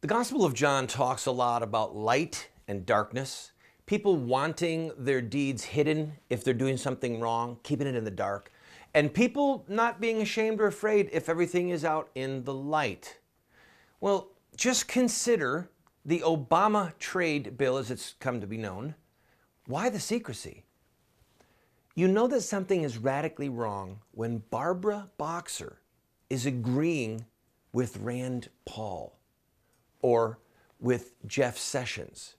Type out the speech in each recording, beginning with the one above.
The Gospel of John talks a lot about light and darkness, people wanting their deeds hidden if they're doing something wrong, keeping it in the dark, and people not being ashamed or afraid if everything is out in the light. Well, just consider the Obama trade bill as it's come to be known. Why the secrecy? You know that something is radically wrong when Barbara Boxer is agreeing with Rand Paul or with Jeff Sessions.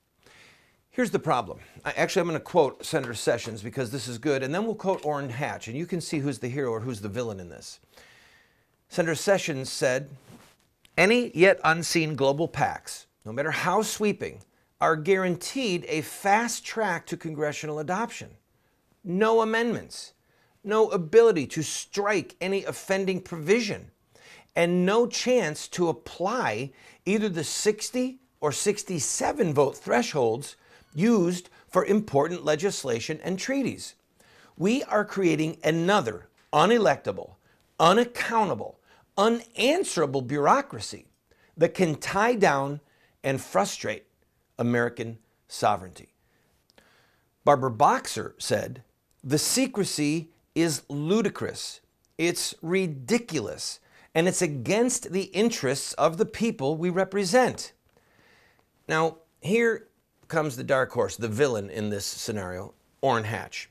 Here's the problem. I'm going to quote Senator Sessions because this is good, and then we'll quote Orrin Hatch, and you can see who's the hero or who's the villain in this. Senator Sessions said, "Any yet unseen global pacts, no matter how sweeping, are guaranteed a fast track to congressional adoption. No amendments, no ability to strike any offending provision, and no chance to apply either the 60 or 67 vote thresholds used for important legislation and treaties. We are creating another unelectable, unaccountable, unanswerable bureaucracy that can tie down and frustrate American sovereignty." Barbara Boxer said, "The secrecy is ludicrous, it's ridiculous, and it's against the interests of the people we represent." Now, here comes the dark horse, the villain in this scenario, Orrin Hatch.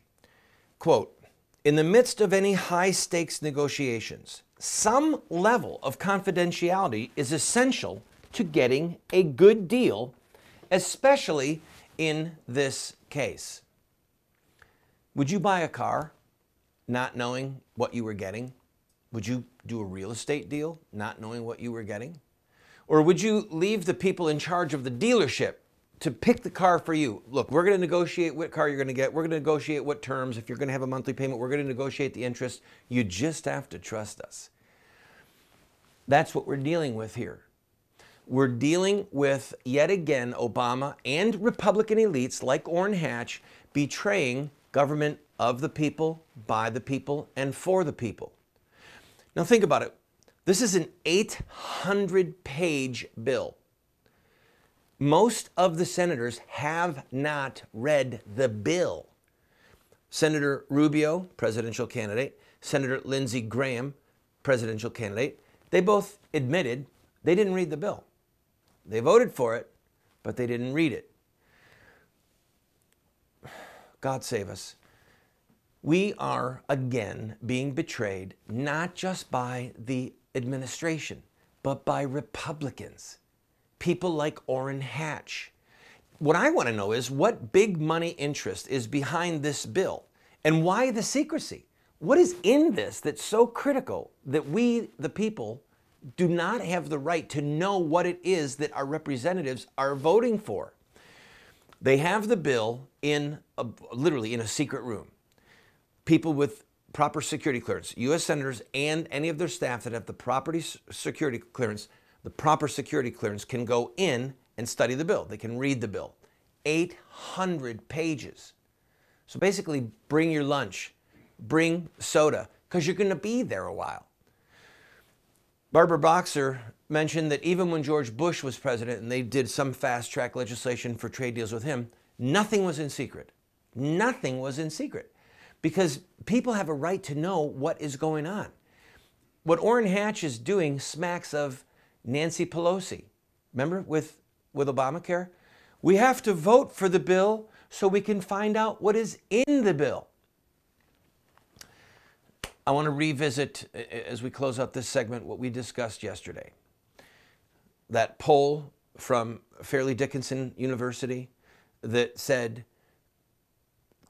Quote, "In the midst of any high-stakes negotiations, some level of confidentiality is essential to getting a good deal, especially in this case." Would you buy a car not knowing what you were getting? Would you do a real estate deal not knowing what you were getting? Or would you leave the people in charge of the dealership to pick the car for you? Look, we're going to negotiate what car you're going to get. We're going to negotiate what terms. If you're going to have a monthly payment, we're going to negotiate the interest. You just have to trust us. That's what we're dealing with here. We're dealing with, yet again, Obama and Republican elites like Orrin Hatch betraying government of the people, by the people, and for the people. Now think about it. This is an 800-page bill. Most of the senators have not read the bill. Senator Rubio, presidential candidate, Senator Lindsey Graham, presidential candidate, they both admitted they didn't read the bill. They voted for it, but they didn't read it. God save us. We are again being betrayed, not just by the administration, but by Republicans, people like Orrin Hatch. What I want to know is what big money interest is behind this bill and why the secrecy? What is in this that's so critical that we, the people, do not have the right to know what it is that our representatives are voting for? They have the bill literally in a secret room. People with proper security clearance, U.S. senators and any of their staff that have the proper security clearance can go in and study the bill. They can read the bill. 800 pages. So basically, bring your lunch, bring soda, because you're going to be there a while. Barbara Boxer mentioned that even when George Bush was president and they did some fast-track legislation for trade deals with him, nothing was in secret. Nothing was in secret. Because people have a right to know what is going on. What Orrin Hatch is doing smacks of Nancy Pelosi. Remember with Obamacare? We have to vote for the bill so we can find out what is in the bill. I want to revisit, as we close out this segment, what we discussed yesterday. That poll from Fairleigh Dickinson University that said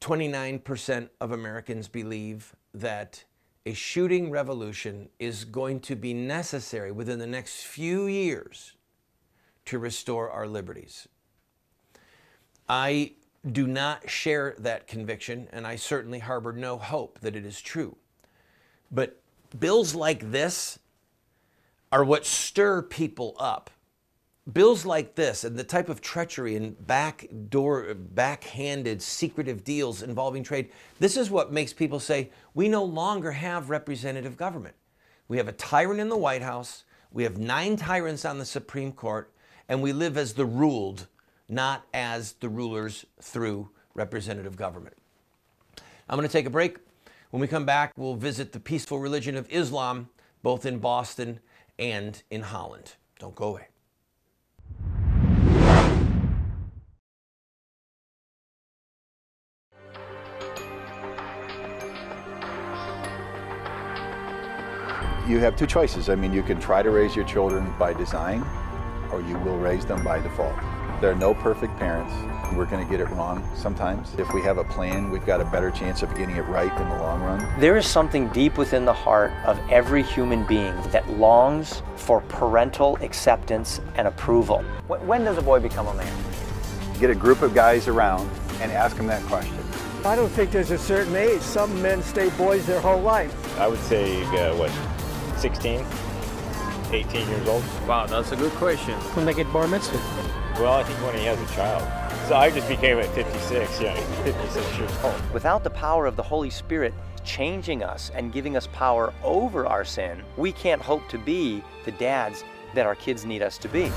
29% of Americans believe that a shooting revolution is going to be necessary within the next few years to restore our liberties. I do not share that conviction, and I certainly harbor no hope that it is true. But bills like this are what stir people up. Bills like this and the type of treachery and backhanded, secretive deals involving trade, this is what makes people say, we no longer have representative government. We have a tyrant in the White House, we have 9 tyrants on the Supreme Court, and we live as the ruled, not as the rulers through representative government. I'm going to take a break. When we come back, we'll visit the peaceful religion of Islam, both in Boston and in Holland. Don't go away. You have two choices. I mean, you can try to raise your children by design, or you will raise them by default. There are no perfect parents. We're going to get it wrong sometimes. If we have a plan, we've got a better chance of getting it right in the long run. There is something deep within the heart of every human being that longs for parental acceptance and approval. When does a boy become a man? Get a group of guys around and ask them that question. I don't think there's a certain age. Some men stay boys their whole life. I would say, 16, 18 years old. Wow, that's a good question. When they get bar mitzvah. Well, I think when he has a child. So I just became at 56, 56 years old. Without the power of the Holy Spirit changing us and giving us power over our sin, we can't hope to be the dads that our kids need us to be.